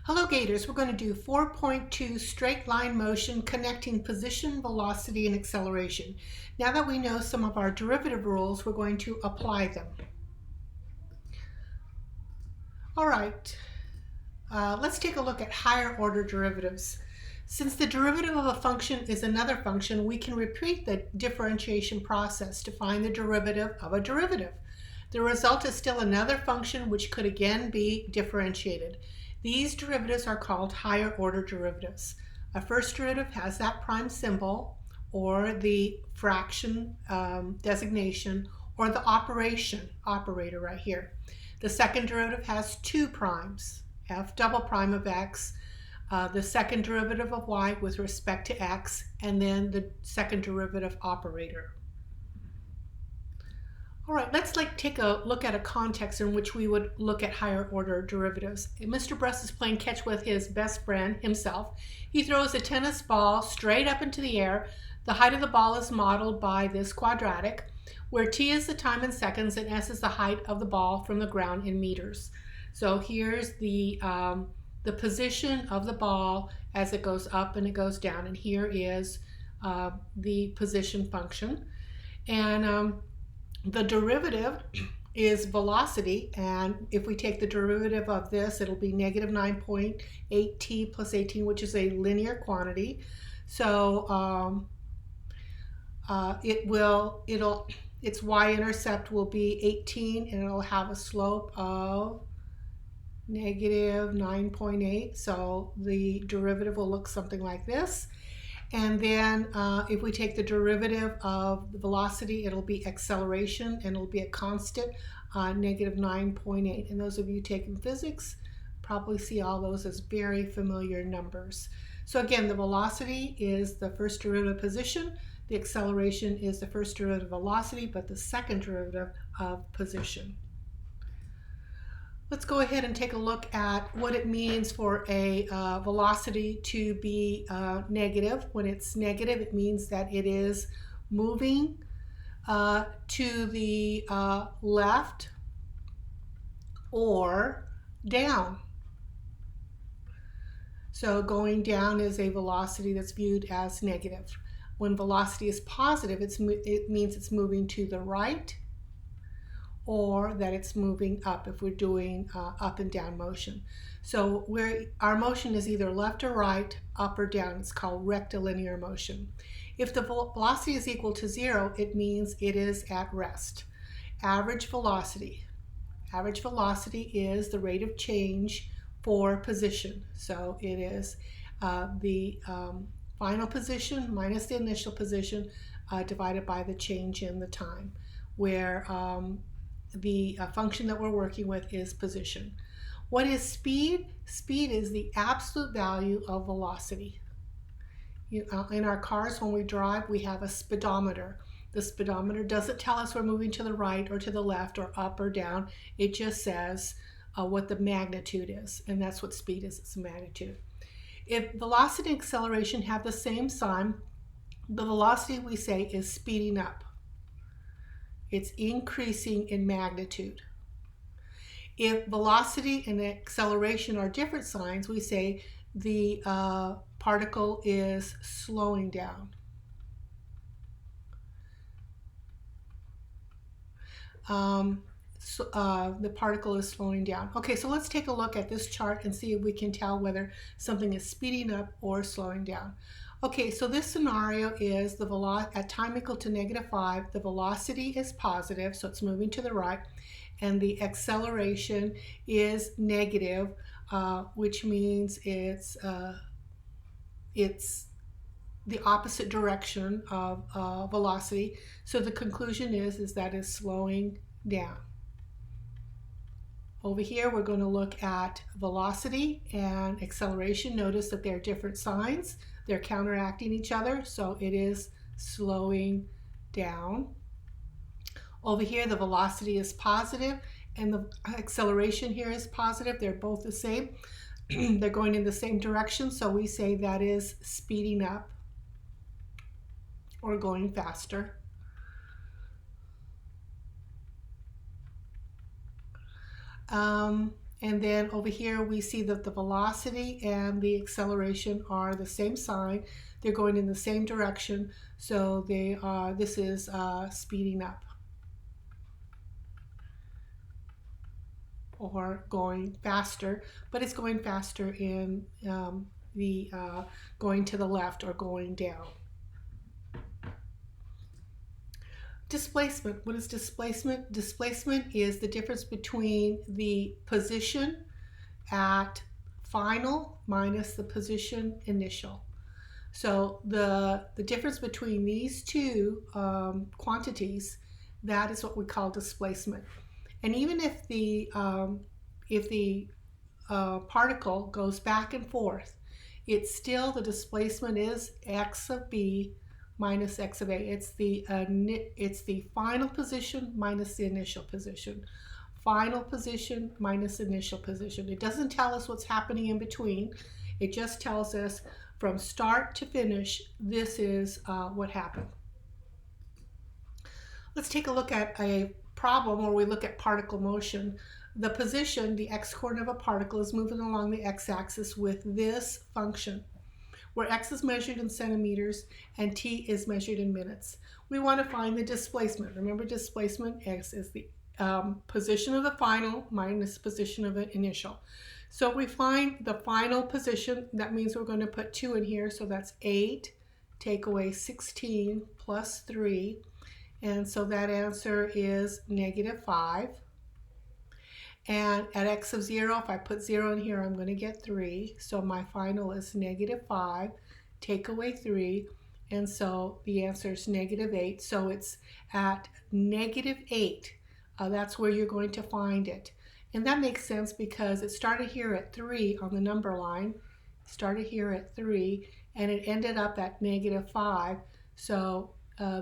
Hello Gators, we're going to do 4.2 straight line motion connecting position, velocity, and acceleration. Now that we know some of our derivative rules, we're going to apply them. All right, let's take a look at higher order derivatives. Since the derivative of a function is another function, we can repeat the differentiation process to find the derivative of a derivative. The result is still another function which could again be differentiated. These derivatives are called higher order derivatives. A first derivative has that prime symbol or the fraction designation or the operator right here. The second derivative has two primes, f double prime of x, the second derivative of y with respect to x, and then the second derivative operator. All right, let's take a look at a context in which we would look at higher order derivatives. Mr. Bress is playing catch with his best friend, himself. He throws a tennis ball straight up into the air. The height of the ball is modeled by this quadratic, where t is the time in seconds and s is the height of the ball from the ground in meters. So here's the position of the ball as it goes up and it goes down, and here is the position function. And the derivative is velocity, and if we take the derivative of this, it'll be negative 9.8t plus 18, which is a linear quantity. So its y-intercept will be 18, and it'll have a slope of negative 9.8. So the derivative will look something like this. And then if we take the derivative of the velocity, it'll be acceleration, and it'll be a constant, negative 9.8. And those of you taking physics probably see all those as very familiar numbers. So again, the velocity is the first derivative of position. The acceleration is the first derivative of velocity, but the second derivative of position. Let's go ahead and take a look at what it means for a velocity to be negative. When it's negative, it means that it is moving to the left or down. So going down is a velocity that's viewed as negative. When velocity is positive, it means it's moving to the right, or that it's moving up if we're doing up and down motion. So our motion is either left or right, up or down. It's called rectilinear motion. If the velocity is equal to 0, it means it is at rest. Average velocity. Average velocity is the rate of change for position. So it is the final position minus the initial position divided by the change in the time, where the function that we're working with is position. What is speed? Speed is the absolute value of velocity. In our cars, when we drive, we have a speedometer. The speedometer doesn't tell us we're moving to the right or to the left or up or down. It just says what the magnitude is, and that's what speed is. It's magnitude. If velocity and acceleration have the same sign, the velocity, we say, is speeding up. It's increasing in magnitude. If velocity and acceleration are different signs, we say the particle is slowing down. The particle is slowing down. Okay, so let's take a look at this chart and see if we can tell whether something is speeding up or slowing down. Okay, so this scenario is at time equal to -5, the velocity is positive, so it's moving to the right, and the acceleration is negative, which means it's the opposite direction of velocity. So the conclusion is that it's slowing down. Over here, we're going to look at velocity and acceleration. Notice that they're different signs. They're counteracting each other, so it is slowing down. Over here, the velocity is positive, and the acceleration here is positive. They're both the same. They're going in the same direction, so we say that is speeding up or going faster. And then over here we see that the velocity and the acceleration are the same sign. They're going in the same direction, so this is speeding up or going faster, but it's going faster in going to the left or going down. Displacement. What is displacement? Displacement is the difference between the position at final minus the position initial. So the difference between these two quantities, that is what we call displacement. And even if the particle goes back and forth, it's still, the displacement is x of b minus x of a. It's the final position minus the initial position. Final position minus initial position. It doesn't tell us what's happening in between. It just tells us from start to finish, this is what happened. Let's take a look at a problem where we look at particle motion. The position, the x-coordinate of a particle, is moving along the x-axis with this function, where x is measured in centimeters and t is measured in minutes. We want to find the displacement. Remember, displacement, x is the position of the final minus position of the initial. So we find the final position. That means we're going to put 2 in here. So that's 8, take away 16 plus 3. And so that answer is -5. And at x of 0, if I put 0 in here, I'm going to get 3. So my final is -5, take away 3. And so the answer is -8. So it's at -8. That's where you're going to find it. And that makes sense because it started here at 3 on the number line. Started here at 3 and it ended up at -5. So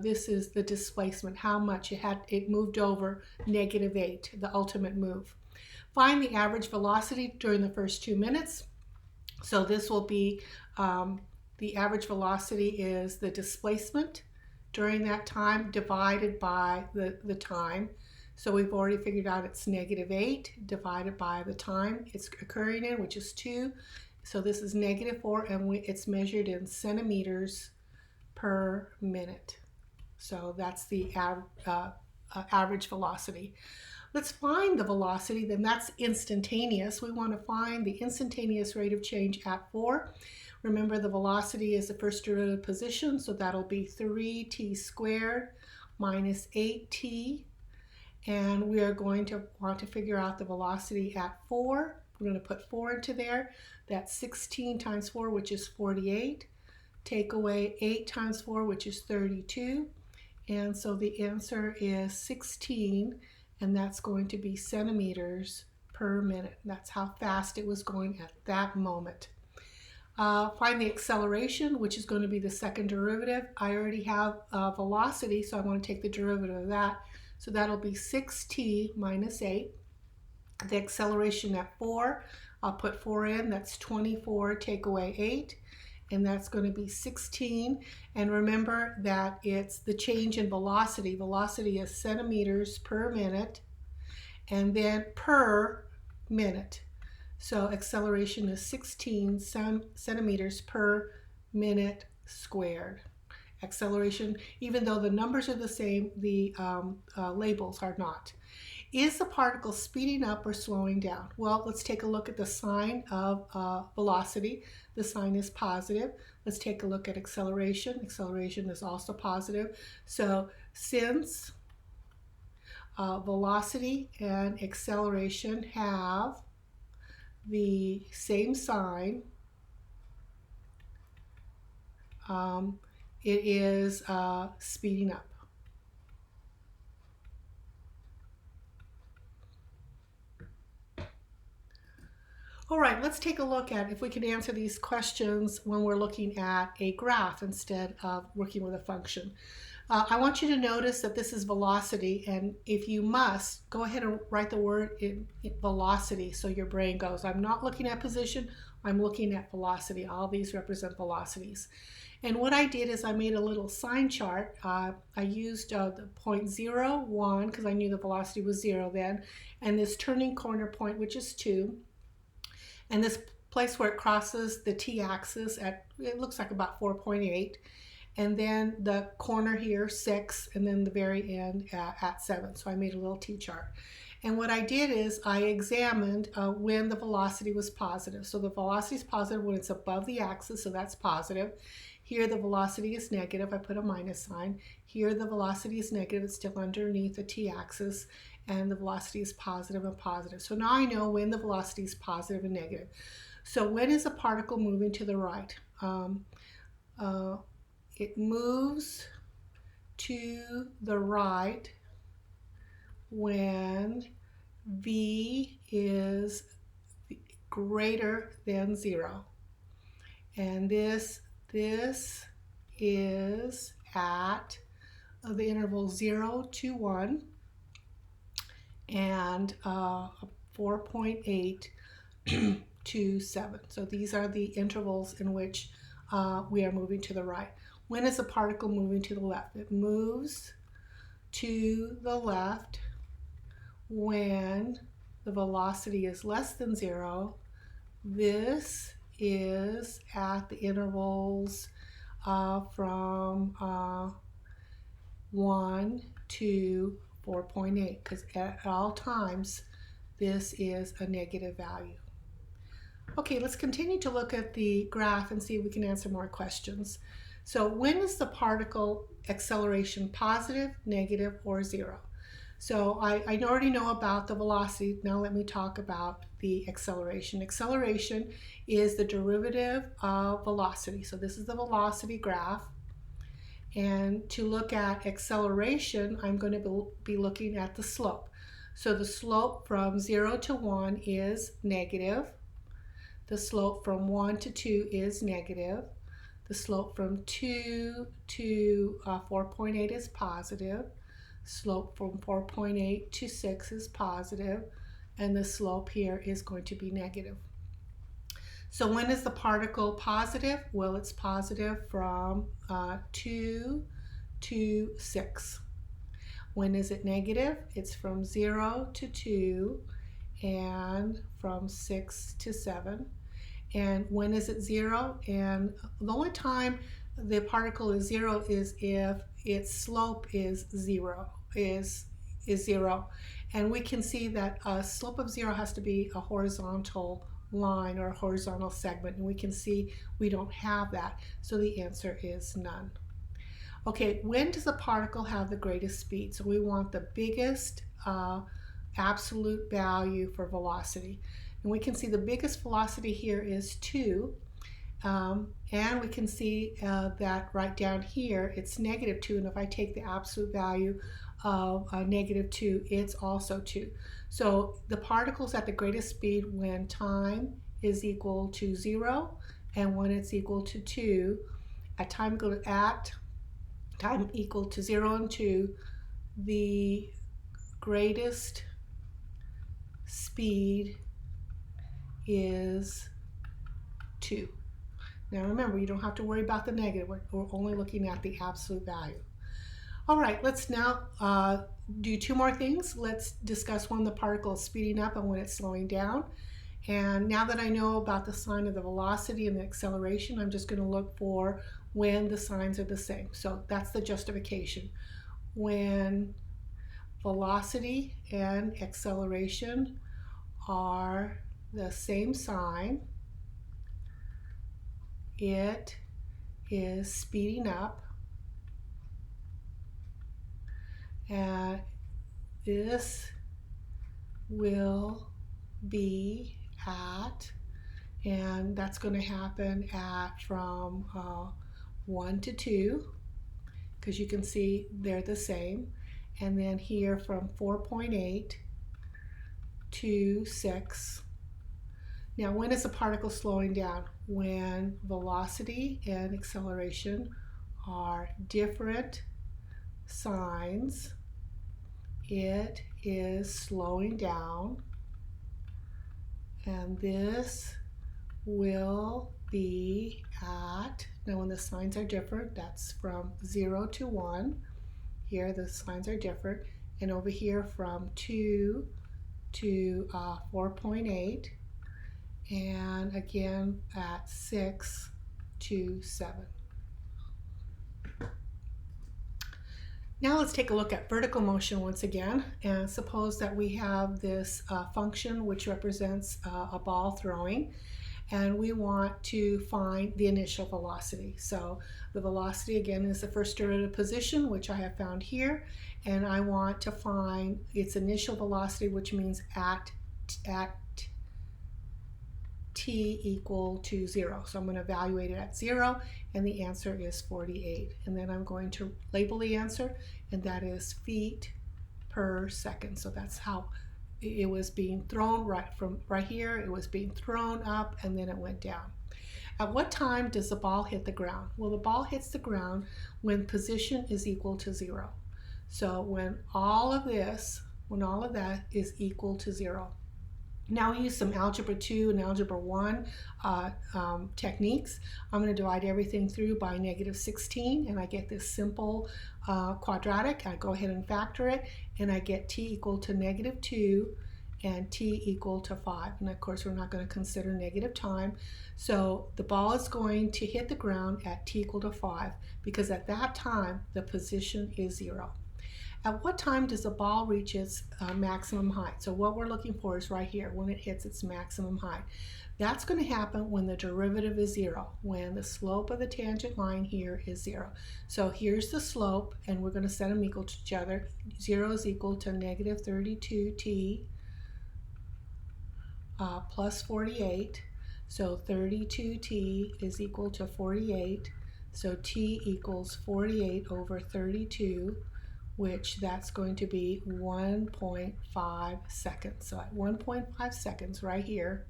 this is the displacement, how much it moved over -8, the ultimate move. Find the average velocity during the first 2 minutes. So this will be, the average velocity is the displacement during that time divided by the time. So we've already figured out it's -8 divided by the time it's occurring in, which is 2. So this is -4, and it's measured in centimeters per minute. So that's the average velocity. Let's find the velocity, then that's instantaneous. We want to find the instantaneous rate of change at 4. Remember, the velocity is the first derivative position, so that'll be 3t squared minus 8t. And we are going to want to figure out the velocity at 4. We're going to put 4 into there. That's 16 times 4, which is 48. Take away 8 times 4, which is 32. And so the answer is 16, and that's going to be centimeters per minute. That's how fast it was going at that moment. Find the acceleration, which is going to be the second derivative. I already have velocity, so I want to take the derivative of that. So that'll be 6t minus 8. The acceleration at 4, I'll put 4 in. That's 24, take away 8. And that's going to be 16. And remember that it's the change in velocity. Velocity is centimeters per minute, and then per minute. So acceleration is 16 centimeters per minute squared. Acceleration, even though the numbers are the same, the labels are not. Is the particle speeding up or slowing down? Well, let's take a look at the sign of velocity. The sign is positive. Let's take a look at acceleration. Acceleration is also positive. So since velocity and acceleration have the same sign, it is speeding up. All right, let's take a look at if we can answer these questions when we're looking at a graph instead of working with a function. I want you to notice that this is velocity, and if you must, go ahead and write the word in velocity so your brain goes, I'm not looking at position, I'm looking at velocity. All these represent velocities. And what I did is I made a little sign chart. I used the point 0, 1, because I knew the velocity was 0 then, and this turning corner point, which is 2, and this place where it crosses the t-axis at, it looks like about 4.8, and then the corner here, 6, and then the very end at 7. So I made a little t-chart. And what I did is I examined when the velocity was positive. So the velocity is positive when it's above the axis, so that's positive. Here the velocity is negative, I put a minus sign. Here the velocity is negative, it's still underneath the t-axis, and the velocity is positive and positive. So now I know when the velocity is positive and negative. So when is a particle moving to the right? It moves to the right when v is greater than 0. And this is at the interval 0 to 1 and 4.8 to 7. So these are the intervals in which we are moving to the right. When is a particle moving to the left? It moves to the left when the velocity is less than 0. This is at the intervals from 1 to 4.8, because at all times this is a negative value. Okay, let's continue to look at the graph and see if we can answer more questions. So when is the particle acceleration positive, negative, or 0? So I already know about the velocity. Now let me talk about the acceleration. Acceleration is the derivative of velocity. So this is the velocity graph. And to look at acceleration, I'm going to be looking at the slope. So the slope from 0 to 1 is negative. The slope from 1 to 2 is negative. The slope from 2 to 4.8 is positive. Slope from 4.8 to 6 is positive, and the slope here is going to be negative. So when is the particle positive? Well, it's positive from 2 to 6. When is it negative? It's from 0 to 2 and from 6 to 7. And when is it 0? And the only time the particle is 0 is if its slope is 0. And we can see that a slope of 0 has to be a horizontal line or a horizontal segment, and we can see we don't have that, so the answer is none. Okay, when does a particle have the greatest speed? So we want the biggest absolute value for velocity. And we can see the biggest velocity here is 2. And we can see that right down here it's negative 2. And if I take the absolute value of negative 2, it's also 2. So the particle's at the greatest speed when time is equal to 0 and when it's equal to 2. At time equal to 0 and 2, the greatest speed is 2. Now remember, you don't have to worry about the negative. We're only looking at the absolute value. All right, let's now do 2 more things. Let's discuss when the particle is speeding up and when it's slowing down. And now that I know about the sign of the velocity and the acceleration, I'm just going to look for when the signs are the same. So that's the justification. When velocity and acceleration are the same sign, it is speeding up, and this will be at, and that's going to happen at from 1 to 2, because you can see they're the same, and then here from 4.8 to 6. Now, when is the particle slowing down? When velocity and acceleration are different signs, it is slowing down, and this will be at, now when the signs are different, that's from 0 to 1. Here the signs are different. And over here from 2 to 4.8. And again at 6 to 7. Now let's take a look at vertical motion once again, and suppose that we have this function which represents a ball throwing, and we want to find the initial velocity. So the velocity again is the first derivative position, which I have found here, and I want to find its initial velocity, which means at t equal to 0. So I'm going to evaluate it at 0, and the answer is 48. And then I'm going to label the answer, and that is feet per second. So that's how it was being thrown right here. It was being thrown up, and then it went down. At what time does the ball hit the ground? Well, the ball hits the ground when position is equal to 0. So when all of that is equal to 0. Now we use some Algebra 2 and Algebra 1 techniques. I'm going to divide everything through by -16, and I get this simple quadratic. I go ahead and factor it, and I get t equal to -2 and t equal to 5. And of course, we're not going to consider negative time. So the ball is going to hit the ground at t equal to 5, because at that time, the position is 0. At what time does the ball reach its maximum height? So what we're looking for is right here, when it hits its maximum height. That's going to happen when the derivative is 0, when the slope of the tangent line here is 0. So here's the slope, and we're going to set them equal to each other. 0 is equal to -32t plus 48. So 32t is equal to 48. So t equals 48 over 32. Which that's going to be 1.5 seconds. So at 1.5 seconds right here,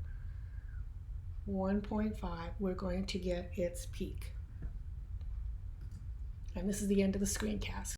1.5, we're going to get its peak. And this is the end of the screencast.